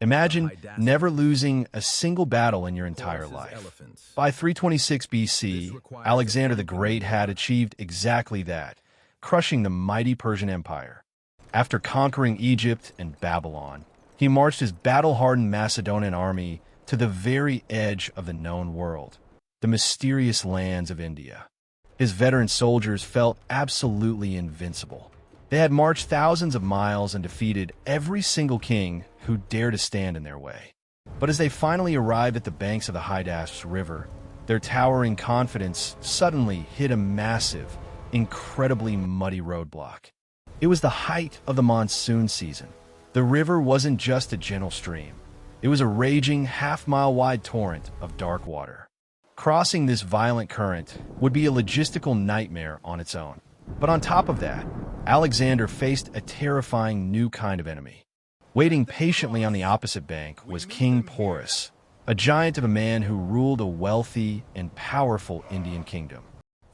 Imagine never losing a single battle in your entire life. By 326 BC, Alexander the Great had achieved exactly that, crushing the mighty Persian Empire. After conquering Egypt and Babylon, he marched his battle-hardened Macedonian army to the very edge of the known world, the mysterious lands of India. His veteran soldiers felt absolutely invincible. They had marched thousands of miles and defeated every single king who dared to stand in their way. But as they finally arrived at the banks of the Hydaspes River, their towering confidence suddenly hit a massive, incredibly muddy roadblock. It was the height of the monsoon season. The river wasn't just a gentle stream. It was a raging, half-mile-wide torrent of dark water. Crossing this violent current would be a logistical nightmare on its own. But on top of that, Alexander faced a terrifying new kind of enemy. Waiting patiently on the opposite bank was King Porus, a giant of a man who ruled a wealthy and powerful Indian kingdom.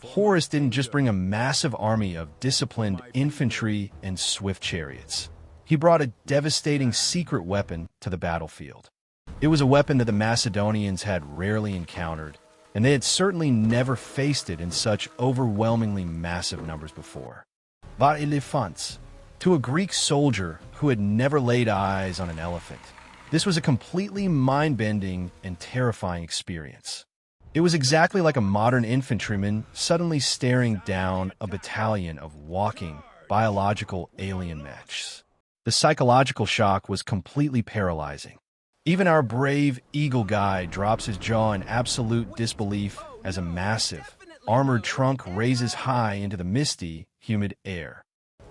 Porus didn't just bring a massive army of disciplined infantry and swift chariots. He brought a devastating secret weapon to the battlefield. It was a weapon that the Macedonians had rarely encountered, and they had certainly never faced it in such overwhelmingly massive numbers before. Elephants. To a Greek soldier who had never laid eyes on an elephant, this was a completely mind-bending and terrifying experience. It was exactly like a modern infantryman suddenly staring down a battalion of walking, biological alien mechs. The psychological shock was completely paralyzing. Even our brave eagle guide drops his jaw in absolute disbelief as a massive, armored trunk raises high into the misty, humid air.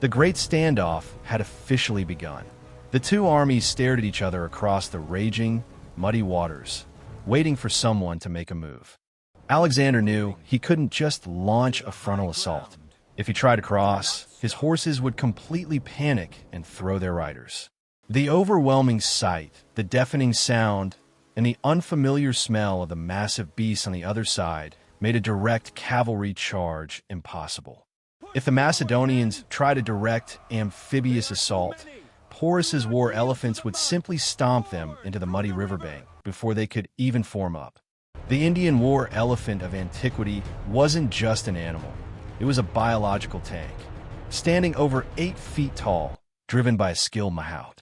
The great standoff had officially begun. The two armies stared at each other across the raging, muddy waters, waiting for someone to make a move. Alexander knew he couldn't just launch a frontal assault. If he tried to cross, his horses would completely panic and throw their riders. The overwhelming sight, the deafening sound, and the unfamiliar smell of the massive beasts on the other side made a direct cavalry charge impossible. If the Macedonians tried a direct amphibious assault, Porus's war elephants would simply stomp them into the muddy riverbank before they could even form up. The Indian war elephant of antiquity wasn't just an animal. It was a biological tank, standing over 8 feet tall, driven by a skilled mahout.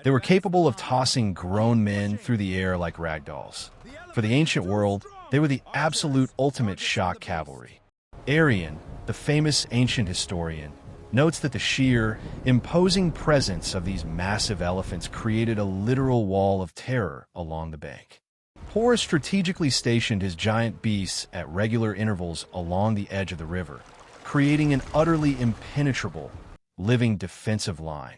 They were capable of tossing grown men through the air like ragdolls. For the ancient world, they were the absolute ultimate shock cavalry. Arrian, the famous ancient historian, notes that the sheer, imposing presence of these massive elephants created a literal wall of terror along the bank. Porus strategically stationed his giant beasts at regular intervals along the edge of the river, creating an utterly impenetrable, living defensive line.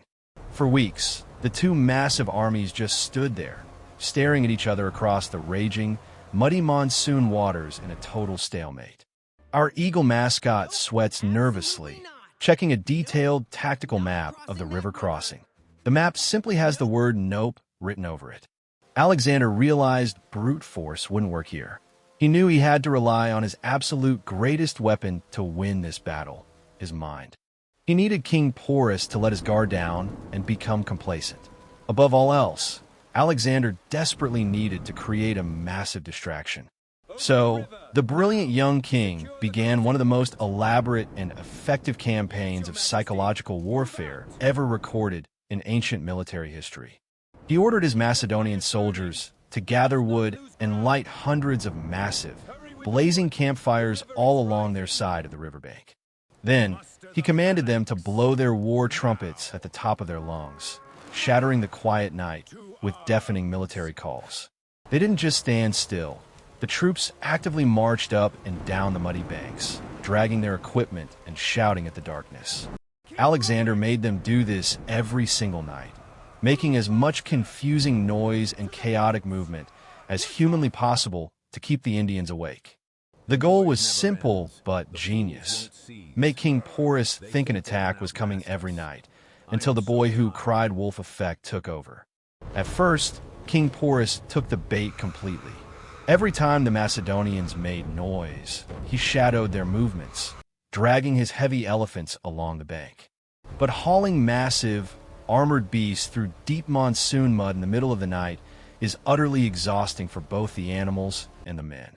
For weeks, the two massive armies just stood there, staring at each other across the raging, muddy monsoon waters in a total stalemate. Our eagle mascot sweats nervously, checking a detailed tactical map of the river crossing. The map simply has the word "nope" written over it. Alexander realized brute force wouldn't work here. He knew he had to rely on his absolute greatest weapon to win this battle, his mind. He needed King Porus to let his guard down and become complacent. Above all else, Alexander desperately needed to create a massive distraction. So, the brilliant young king began one of the most elaborate and effective campaigns of psychological warfare ever recorded in ancient military history. He ordered his Macedonian soldiers to gather wood and light hundreds of massive, blazing campfires all along their side of the riverbank. Then, he commanded them to blow their war trumpets at the top of their lungs, shattering the quiet night with deafening military calls. They didn't just stand still. The troops actively marched up and down the muddy banks, dragging their equipment and shouting at the darkness. Alexander made them do this every single night, making as much confusing noise and chaotic movement as humanly possible to keep the Indians awake. The goal was simple but genius. Make King Porus think an attack was coming every night, until the boy who cried wolf effect took over. At first, King Porus took the bait completely. Every time the Macedonians made noise, he shadowed their movements, dragging his heavy elephants along the bank. But hauling massive, armored beasts through deep monsoon mud in the middle of the night is utterly exhausting for both the animals and the men.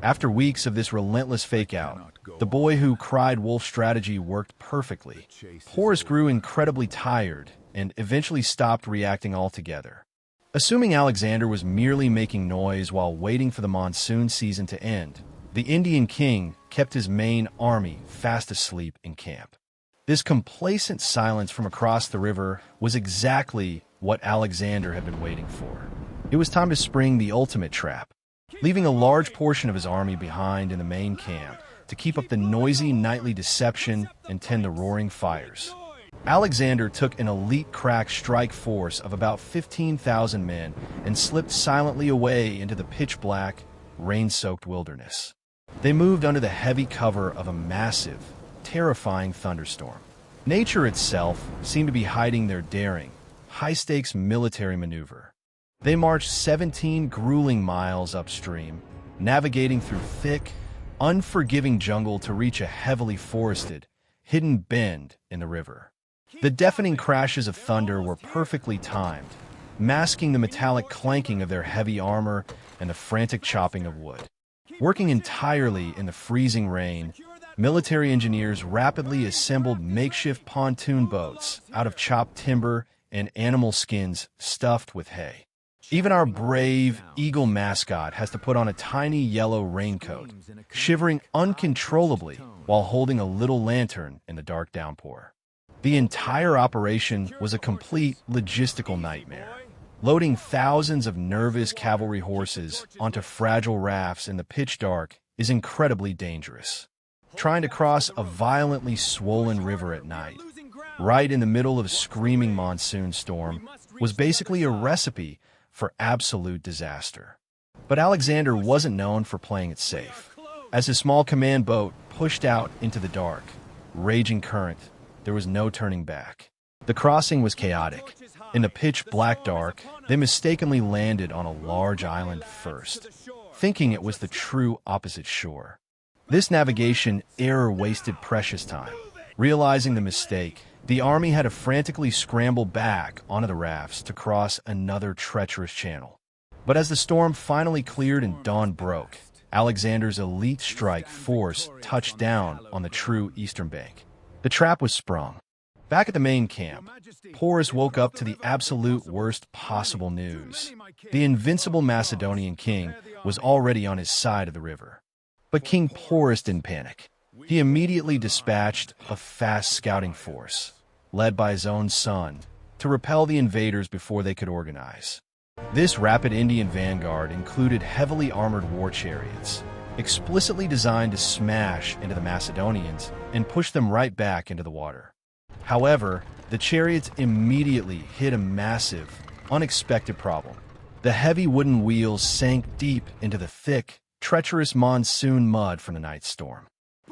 After weeks of this relentless fake-out, the boy who cried wolf strategy worked perfectly. Porus grew incredibly tired and eventually stopped reacting altogether. Assuming Alexander was merely making noise while waiting for the monsoon season to end, the Indian king kept his main army fast asleep in camp. This complacent silence from across the river was exactly what Alexander had been waiting for. It was time to spring the ultimate trap, leaving a large portion of his army behind in the main camp to keep up the noisy nightly deception and tend the roaring fires. Alexander took an elite crack strike force of about 15,000 men and slipped silently away into the pitch-black, rain-soaked wilderness. They moved under the heavy cover of a massive, terrifying thunderstorm. Nature itself seemed to be hiding their daring, high-stakes military maneuver. They marched 17 grueling miles upstream, navigating through thick, unforgiving jungle to reach a heavily forested, hidden bend in the river. The deafening crashes of thunder were perfectly timed, masking the metallic clanking of their heavy armor and the frantic chopping of wood. Working entirely in the freezing rain, military engineers rapidly assembled makeshift pontoon boats out of chopped timber and animal skins stuffed with hay. Even our brave eagle mascot has to put on a tiny yellow raincoat, shivering uncontrollably while holding a little lantern in the dark downpour. The entire operation was a complete logistical nightmare. Loading thousands of nervous cavalry horses onto fragile rafts in the pitch dark is incredibly dangerous. Trying to cross a violently swollen river at night, right in the middle of a screaming monsoon storm, was basically a recipe for absolute disaster. But Alexander wasn't known for playing it safe. As his small command boat pushed out into the dark, raging current, there was no turning back. The crossing was chaotic. In the pitch-black dark, they mistakenly landed on a large island first, thinking it was the true opposite shore. This navigation error wasted precious time. Realizing the mistake, the army had to frantically scramble back onto the rafts to cross another treacherous channel. But as the storm finally cleared and dawn broke, Alexander's elite strike force touched down on the true eastern bank. The trap was sprung. Back at the main camp, Porus woke up to the absolute worst possible news. The invincible Macedonian king was already on his side of the river. But King Porus didn't panic. He immediately dispatched a fast scouting force, led by his own son, to repel the invaders before they could organize. This rapid Indian vanguard included heavily armored war chariots, explicitly designed to smash into the Macedonians and push them right back into the water. However, the chariots immediately hit a massive, unexpected problem. The heavy wooden wheels sank deep into the thick, treacherous monsoon mud from the night storm.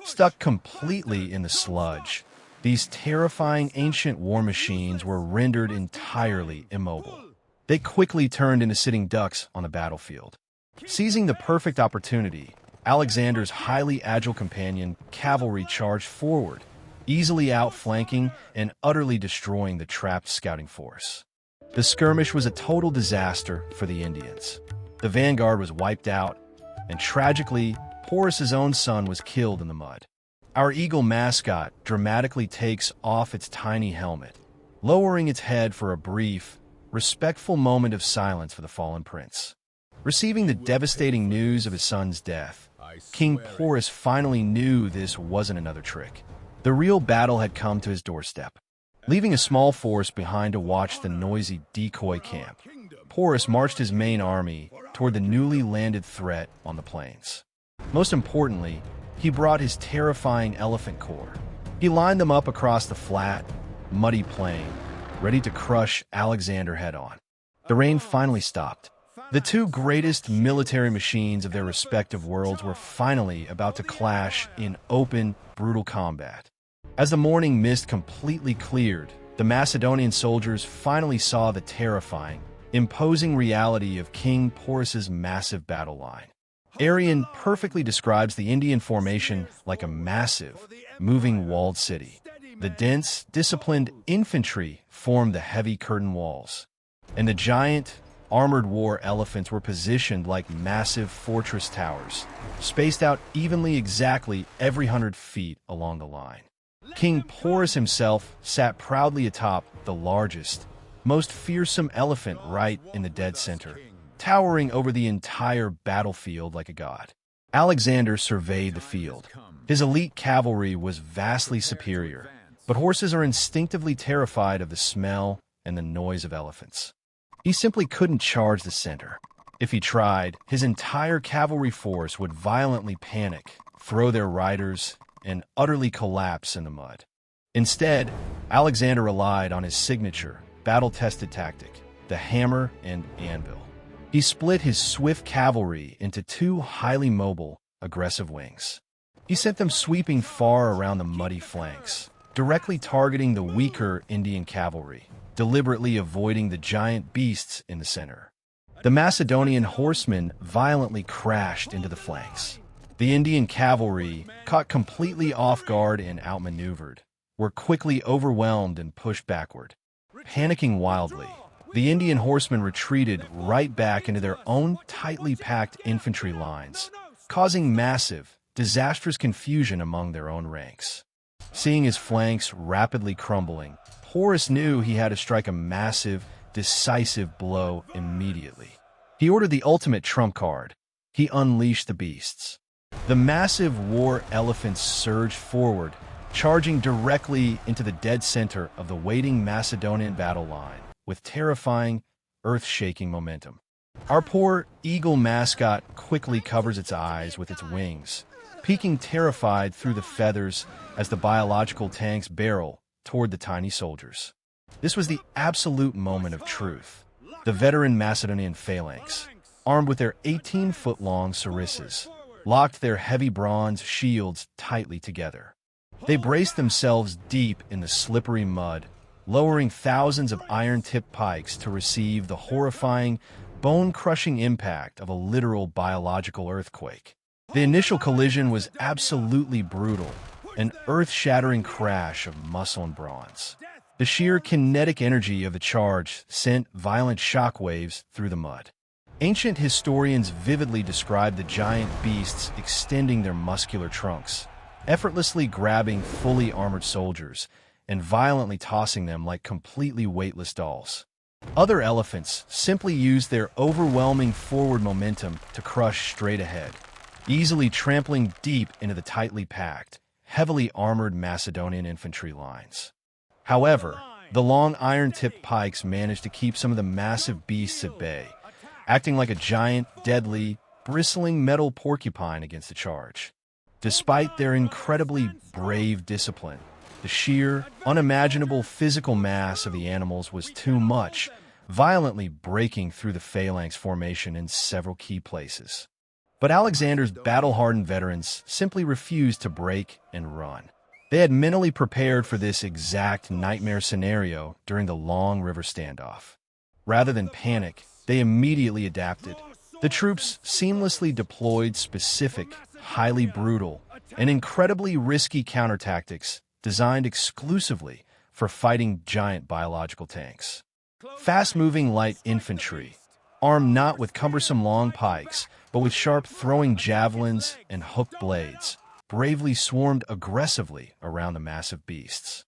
Stuck completely in the sludge, these terrifying ancient war machines were rendered entirely immobile. They quickly turned into sitting ducks on the battlefield. Seizing the perfect opportunity, Alexander's highly agile companion cavalry charged forward, easily outflanking and utterly destroying the trapped scouting force. The skirmish was a total disaster for the Indians. The vanguard was wiped out, and tragically, Porus's own son was killed in the mud. Our eagle mascot dramatically takes off its tiny helmet, lowering its head for a brief, respectful moment of silence for the fallen prince. Receiving the devastating news of his son's death, King Porus finally knew this wasn't another trick. The real battle had come to his doorstep. Leaving a small force behind to watch the noisy decoy camp, Porus marched his main army toward the newly landed threat on the plains. Most importantly, he brought his terrifying elephant corps. He lined them up across the flat, muddy plain, ready to crush Alexander head-on. The rain finally stopped. The two greatest military machines of their respective worlds were finally about to clash in open, brutal combat. As the morning mist completely cleared, the Macedonian soldiers finally saw the terrifying, imposing reality of King Porus's massive battle line. Arrian perfectly describes the Indian formation like a massive, moving walled city. The dense, disciplined infantry formed the heavy curtain walls, and the giant, armored war elephants were positioned like massive fortress towers, spaced out evenly exactly every 100 feet along the line. King Porus himself sat proudly atop the largest, most fearsome elephant right in the dead center, towering over the entire battlefield like a god. Alexander surveyed the field. His elite cavalry was vastly superior, but horses are instinctively terrified of the smell and the noise of elephants. He simply couldn't charge the center. If he tried, his entire cavalry force would violently panic, throw their riders, and utterly collapse in the mud. Instead, Alexander relied on his signature, battle-tested tactic, the hammer and anvil. He split his swift cavalry into two highly mobile, aggressive wings. He sent them sweeping far around the muddy flanks, directly targeting the weaker Indian cavalry, deliberately avoiding the giant beasts in the center. The Macedonian horsemen violently crashed into the flanks. The Indian cavalry, caught completely off guard and outmaneuvered, were quickly overwhelmed and pushed backward. Panicking wildly, the Indian horsemen retreated right back into their own tightly packed infantry lines, causing massive, disastrous confusion among their own ranks. Seeing his flanks rapidly crumbling, Porus knew he had to strike a massive, decisive blow immediately. He ordered the ultimate trump card. He unleashed the beasts. The massive war elephants surged forward, charging directly into the dead center of the waiting Macedonian battle line with terrifying, earth-shaking momentum. Our poor eagle mascot quickly covers its eyes with its wings, peeking terrified through the feathers as the biological tanks barrel toward the tiny soldiers. This was the absolute moment of truth. The veteran Macedonian Phalanx, armed with their 18-foot-long sarissas, locked their heavy bronze shields tightly together. They braced themselves deep in the slippery mud, lowering thousands of iron-tipped pikes to receive the horrifying, bone-crushing impact of a literal biological earthquake. The initial collision was absolutely brutal, an earth-shattering crash of muscle and bronze. The sheer kinetic energy of the charge sent violent shockwaves through the mud. Ancient historians vividly describe the giant beasts extending their muscular trunks, effortlessly grabbing fully armored soldiers, and violently tossing them like completely weightless dolls. Other elephants simply used their overwhelming forward momentum to crush straight ahead, easily trampling deep into the tightly packed, heavily armored Macedonian infantry lines. However, the long iron-tipped pikes managed to keep some of the massive beasts at bay, acting like a giant, deadly, bristling metal porcupine against the charge. Despite their incredibly brave discipline, the sheer, unimaginable physical mass of the animals was too much, violently breaking through the phalanx formation in several key places. But Alexander's battle-hardened veterans simply refused to break and run. They had mentally prepared for this exact nightmare scenario during the long river standoff. Rather than panic, they immediately adapted. The troops seamlessly deployed specific, highly brutal, and incredibly risky counter-tactics designed exclusively for fighting giant biological tanks. Fast-moving light infantry, armed not with cumbersome long pikes, but with sharp throwing javelins and hooked blades, bravely swarmed aggressively around the massive beasts.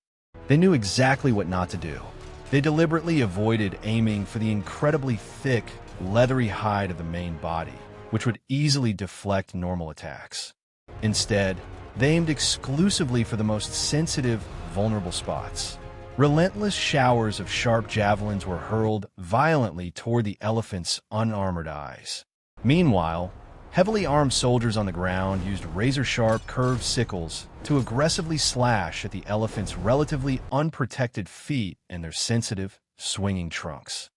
They knew exactly what not to do. They deliberately avoided aiming for the incredibly thick, leathery hide of the main body, which would easily deflect normal attacks. Instead, they aimed exclusively for the most sensitive, vulnerable spots. Relentless showers of sharp javelins were hurled violently toward the elephant's unarmored eyes. Meanwhile, heavily armed soldiers on the ground used razor-sharp, curved sickles to aggressively slash at the elephant's relatively unprotected feet and their sensitive, swinging trunks.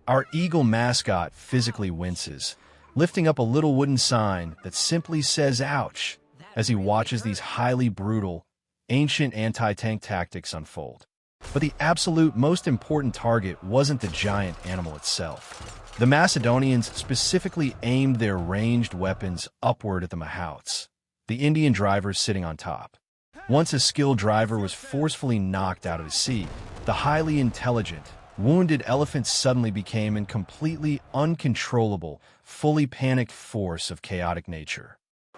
Our eagle mascot physically winces, lifting up a little wooden sign that simply says "ouch" as he watches these highly brutal, ancient anti-tank tactics unfold. But the absolute most important target wasn't the giant animal itself. The Macedonians specifically aimed their ranged weapons upward at the mahouts, the Indian drivers sitting on top. Once a skilled driver was forcefully knocked out of his seat, the highly intelligent, wounded elephant suddenly became a completely uncontrollable, fully panicked force of chaotic nature.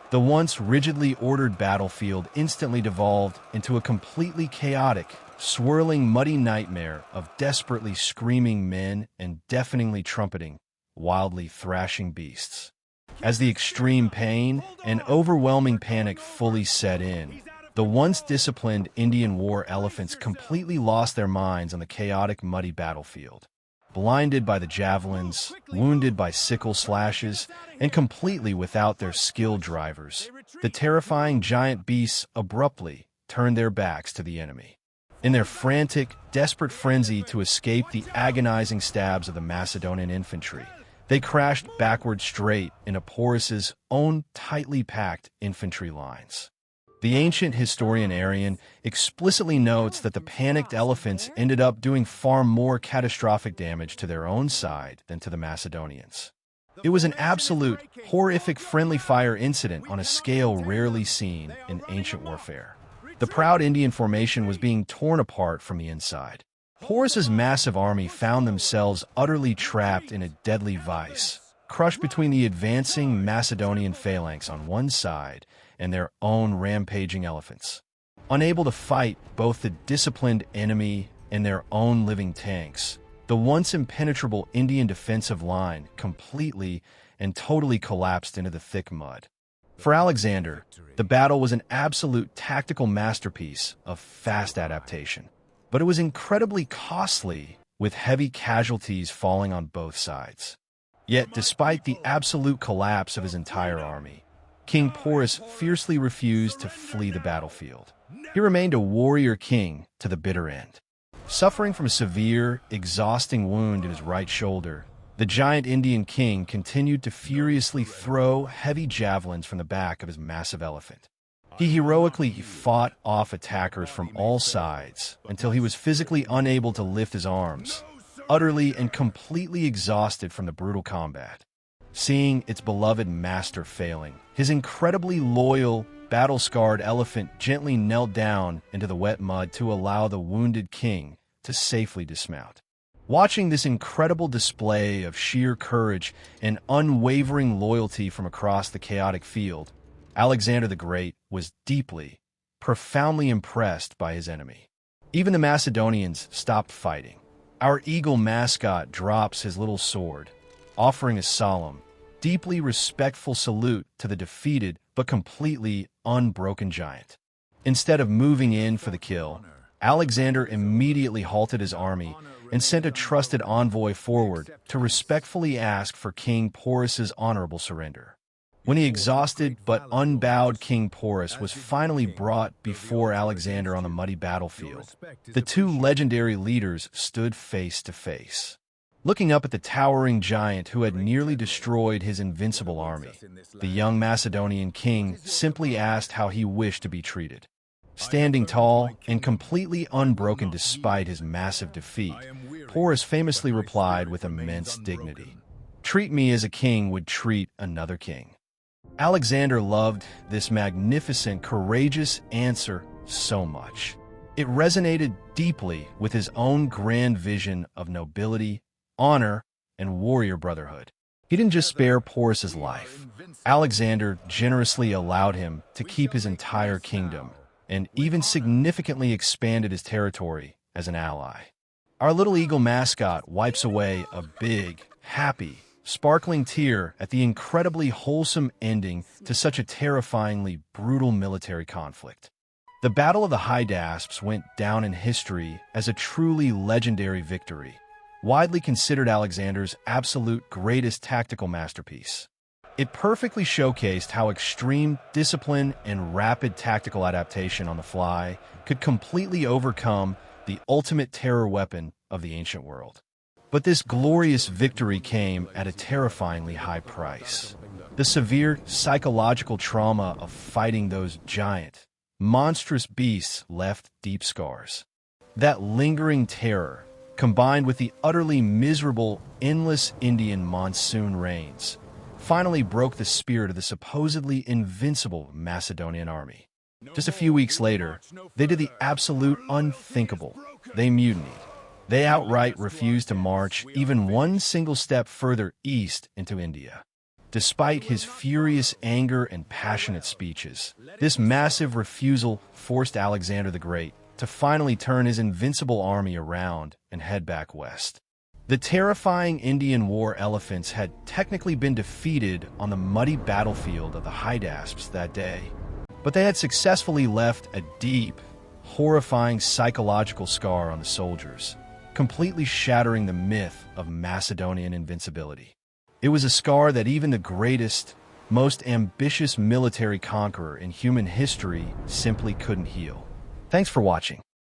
The once rigidly ordered battlefield instantly devolved into a completely chaotic, swirling, muddy nightmare of desperately screaming men and deafeningly trumpeting, wildly thrashing beasts. As the extreme pain and overwhelming panic fully set in, the once disciplined Indian war elephants completely lost their minds on the chaotic, muddy battlefield. Blinded by the javelins, wounded by sickle slashes, and completely without their skilled drivers, the terrifying giant beasts abruptly turned their backs to the enemy. In their frantic, desperate frenzy to escape the agonizing stabs of the Macedonian infantry, they crashed backward straight into Porus's own tightly packed infantry lines. The ancient historian Arrian explicitly notes that the panicked elephants ended up doing far more catastrophic damage to their own side than to the Macedonians. It was an absolute, horrific friendly fire incident on a scale rarely seen in ancient warfare. The proud Indian formation was being torn apart from the inside. Porus's massive army found themselves utterly trapped in a deadly vice, crushed between the advancing Macedonian Phalanx on one side and their own rampaging elephants. Unable to fight both the disciplined enemy and their own living tanks, the once impenetrable Indian defensive line completely and totally collapsed into the thick mud. For Alexander, the battle was an absolute tactical masterpiece of fast adaptation. But it was incredibly costly, with heavy casualties falling on both sides. Yet, despite the absolute collapse of his entire army, King Porus fiercely refused to flee the battlefield. He remained a warrior king to the bitter end. Suffering from a severe, exhausting wound in his right shoulder, the giant Indian king continued to furiously throw heavy javelins from the back of his massive elephant. He heroically fought off attackers from all sides until he was physically unable to lift his arms, utterly and completely exhausted from the brutal combat. Seeing its beloved master failing, his incredibly loyal, battle-scarred elephant gently knelt down into the wet mud to allow the wounded king to safely dismount. Watching this incredible display of sheer courage and unwavering loyalty from across the chaotic field, Alexander the Great was deeply, profoundly impressed by his enemy. Even the Macedonians stopped fighting. Our eagle mascot drops his little sword, offering a solemn, deeply respectful salute to the defeated but completely unbroken giant. Instead of moving in for the kill, Alexander immediately halted his army and sent a trusted envoy forward to respectfully ask for King Porus's honorable surrender. When the exhausted but unbowed King Porus was finally brought before Alexander on the muddy battlefield, the two legendary leaders stood face to face. Looking up at the towering giant who had nearly destroyed his invincible army, the young Macedonian king simply asked how he wished to be treated. Standing tall and completely unbroken despite his massive defeat, Porus famously replied with immense dignity, "Treat me as a king would treat another king." Alexander loved this magnificent, courageous answer so much. It resonated deeply with his own grand vision of nobility, honor, and warrior brotherhood. He didn't just spare Porus's life. Alexander generously allowed him to keep his entire kingdom and even significantly expanded his territory as an ally. Our little eagle mascot wipes away a big, happy, sparkling tear at the incredibly wholesome ending to such a terrifyingly brutal military conflict. The Battle of the Hydaspes went down in history as a truly legendary victory, widely considered Alexander's absolute greatest tactical masterpiece. It perfectly showcased how extreme discipline and rapid tactical adaptation on the fly could completely overcome the ultimate terror weapon of the ancient world. But this glorious victory came at a terrifyingly high price. The severe psychological trauma of fighting those giant, monstrous beasts left deep scars. That lingering terror, combined with the utterly miserable, endless Indian monsoon rains, finally broke the spirit of the supposedly invincible Macedonian army. Just a few weeks later, they did the absolute unthinkable. They mutinied. They outright refused to march even one single step further east into India. Despite his furious anger and passionate speeches, this massive refusal forced Alexander the Great to finally turn his invincible army around and head back west. The terrifying Indian war elephants had technically been defeated on the muddy battlefield of the Hydaspes that day, but they had successfully left a deep, horrifying psychological scar on the soldiers, completely shattering the myth of Macedonian invincibility. It was a scar that even the greatest, most ambitious military conqueror in human history simply couldn't heal. Thanks for watching.